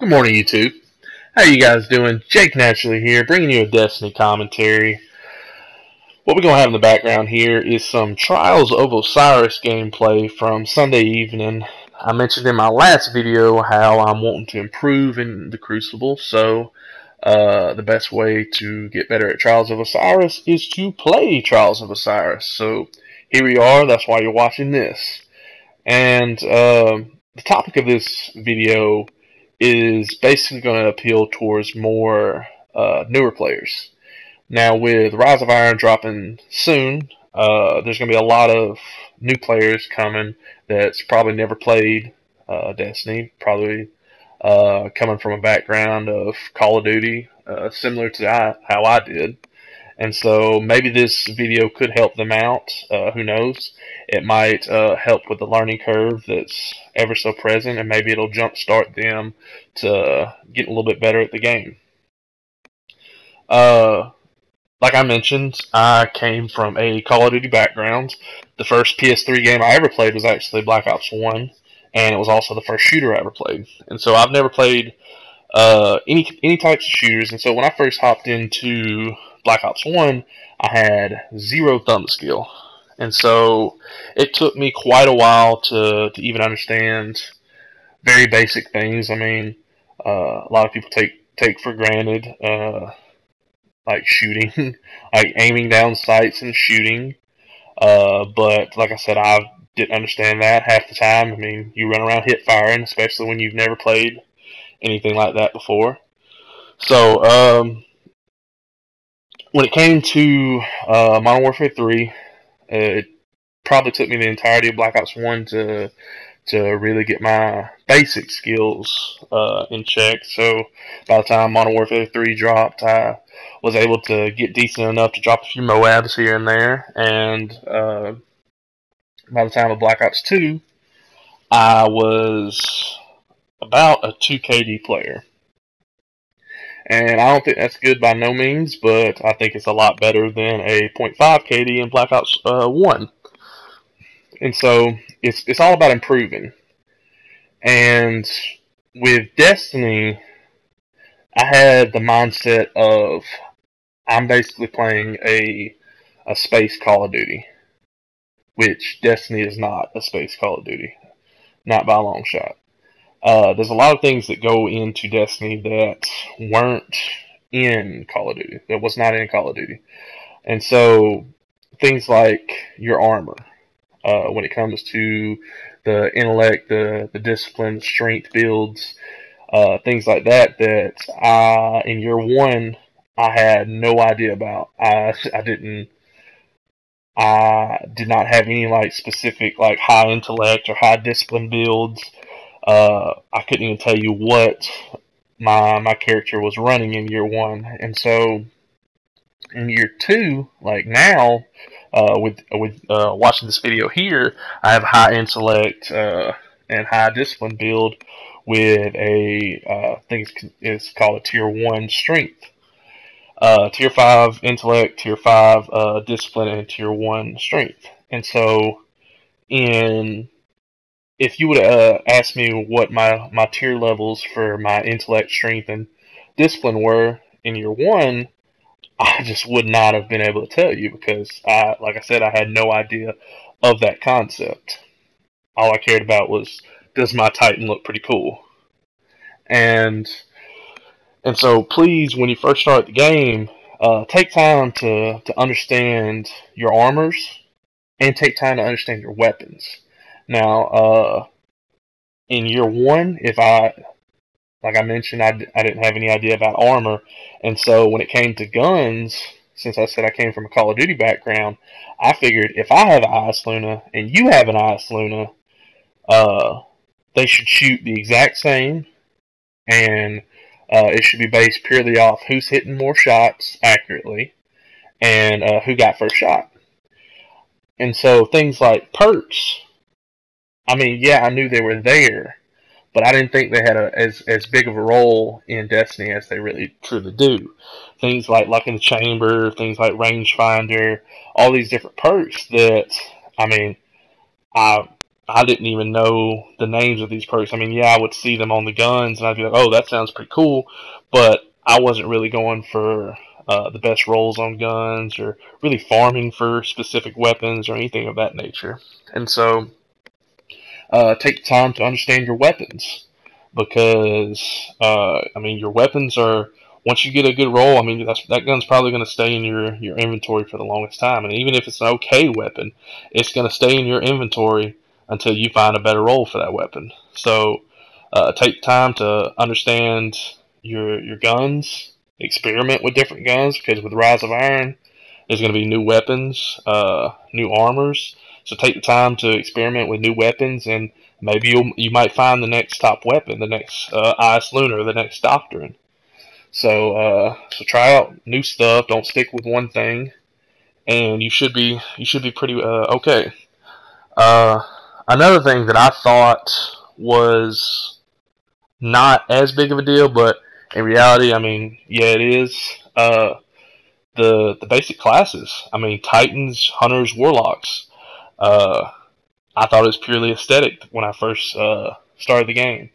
Good morning, YouTube. How you guys doing? Jake Naturally here, bringing you a Destiny commentary. What we're going to have in the background here is some Trials of Osiris gameplay from Sunday evening. I mentioned in my last video how I'm wanting to improve in the Crucible, so the best way to get better at Trials of Osiris is to play Trials of Osiris. So here we are, that's why you're watching this. And the topic of this video is basically going to appeal towards more newer players. Now, with Rise of Iron dropping soon, there's going to be a lot of new players coming that's probably never played Destiny, probably coming from a background of Call of Duty, similar to how I did. And so maybe this video could help them out. Who knows? It might help with the learning curve that's ever so present, and maybe it'll jumpstart them to get a little bit better at the game. Like I mentioned, I came from a Call of Duty background. The first PS3 game I ever played was actually Black Ops 1, and it was also the first shooter I ever played. And so I've never played any types of shooters, and so when I first hopped into Black Ops 1, I had zero thumb skill. And so it took me quite a while to even understand very basic things. I mean, a lot of people take for granted, like shooting, like aiming down sights and shooting. But like I said, I didn't understand that half the time. I mean, you run around hip firing, especially when you've never played anything like that before. So, when it came to Modern Warfare 3, it probably took me the entirety of Black Ops 1 to really get my basic skills in check. So by the time Modern Warfare 3 dropped, I was able to get decent enough to drop a few Moabs here and there. And by the time of Black Ops 2, I was about a 2 KD player. And I don't think that's good by no means, but I think it's a lot better than a 0.5 KD in Black Ops 1. And so it's all about improving. And with Destiny, I had the mindset of I'm basically playing a space Call of Duty, which Destiny is not a space Call of Duty, not by a long shot. There's a lot of things that go into Destiny that weren't in Call of Duty, that was not in Call of Duty. And so things like your armor, when it comes to the intellect, the discipline, strength builds, things like that in year one I had no idea about. I did not have any like specific like high intellect or high discipline builds. I couldn't even tell you what my character was running in year one, and so in year two, like now, with watching this video here, I have high intellect and high discipline build with a thing is called a tier 1 strength, tier 5 intellect, tier 5 discipline, and tier 1 strength. And so if you would have asked me what my tier levels for my intellect, strength, and discipline were in year one, I just would not have been able to tell you because, like I said, I had no idea of that concept. All I cared about was, does my Titan look pretty cool? And so please, when you first start the game, take time to understand your armors and take time to understand your weapons. Now, in year one, like I mentioned, I didn't have any idea about armor, and so when it came to guns, since I said I came from a Call of Duty background, I figured if I have an IS Luna and you have an IS Luna, they should shoot the exact same, and it should be based purely off who's hitting more shots accurately and who got first shot. And so things like perks, I mean, yeah, I knew they were there, but I didn't think they had as big of a role in Destiny as they really truly do. Things like Luck in the Chamber, things like Rangefinder, all these different perks that, I mean, I I didn't even know the names of these perks. I mean, yeah, I would see them on the guns, and I'd be like, oh, that sounds pretty cool, but I wasn't really going for the best rolls on guns or really farming for specific weapons or anything of that nature. And so, take time to understand your weapons because, I mean, your weapons are, once you get a good roll, I mean, that gun's probably going to stay in your inventory for the longest time. And even if it's an okay weapon, it's going to stay in your inventory until you find a better roll for that weapon. So, take time to understand your guns, experiment with different guns, because with Rise of Iron, there's going to be new weapons, new armors. So take the time to experiment with new weapons, and maybe you might find the next top weapon, the next Ice Lunar, the next Doctrine. So try out new stuff. Don't stick with one thing, and you should be pretty okay. Another thing that I thought was not as big of a deal, but in reality, I mean, yeah, it is. The basic classes. I mean, Titans, Hunters, Warlocks. I thought it was purely aesthetic when I first started the game.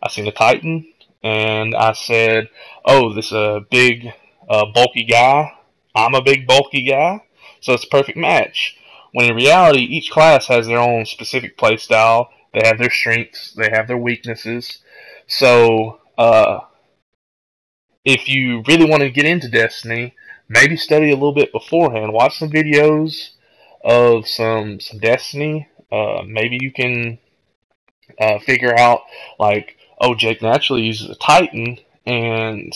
I seen a Titan, and I said, "Oh, this is a big, bulky guy. I'm a big, bulky guy, so it's a perfect match." When in reality, each class has their own specific playstyle. They have their strengths. They have their weaknesses. So, if you really want to get into Destiny, maybe study a little bit beforehand. Watch some videos of some Destiny. Maybe you can figure out, like, oh, Jake naturally uses a Titan, and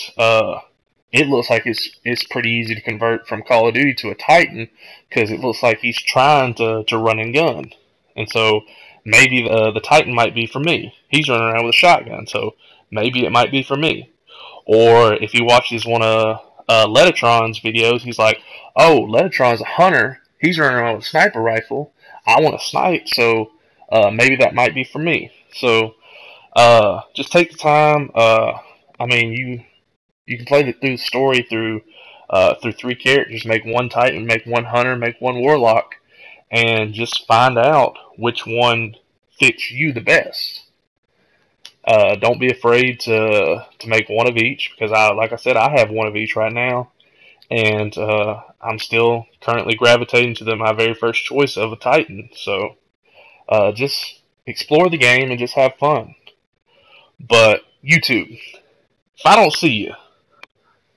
it looks like it's pretty easy to convert from Call of Duty to a Titan because it looks like he's trying to run and gun. And so maybe the Titan might be for me. He's running around with a shotgun, so maybe it might be for me. Or if he watches one of Letatron's videos, he's like, oh, Letatron's a hunter. He's running around with a sniper rifle. I want to snipe, so maybe that might be for me. So just take the time. I mean, you can play through the story through 3 characters. Make one Titan, make one Hunter, make one Warlock, and just find out which one fits you the best. Don't be afraid to make one of each, because like I said, I have one of each right now, and I'm still currently gravitating to my very first choice of a Titan. So just explore the game and just have fun. But YouTube, if I don't see you,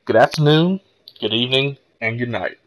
good afternoon, good evening, and good night.